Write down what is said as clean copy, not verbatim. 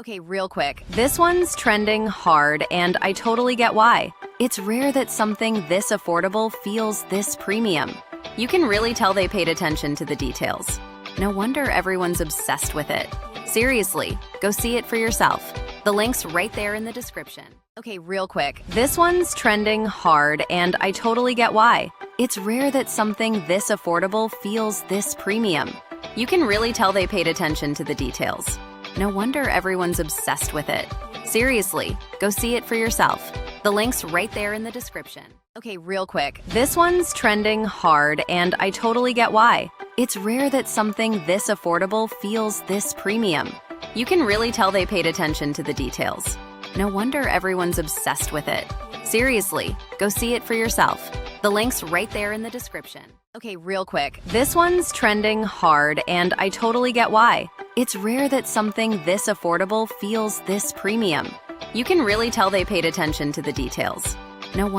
Okay, real quick. This one's trending hard, and I totally get why. It's rare that something this affordable feels this premium. You can really tell they paid attention to the details. No wonder everyone's obsessed with it. Seriously, go see it for yourself. The link's right there in the description. Okay, real quick. This one's trending hard, and I totally get why. It's rare that something this affordable feels this premium. You can really tell they paid attention to the details. No wonder everyone's obsessed with it. Seriously, go see it for yourself. The link's right there in the description. Okay, real quick. This one's trending hard, and I totally get why. It's rare that something this affordable feels this premium. You can really tell they paid attention to the details. No wonder everyone's obsessed with it. Seriously, go see it for yourself. The link's right there in the description. Okay, real quick. This one's trending hard, and I totally get why. It's rare that something this affordable feels this premium. You can really tell they paid attention to the details. No wonder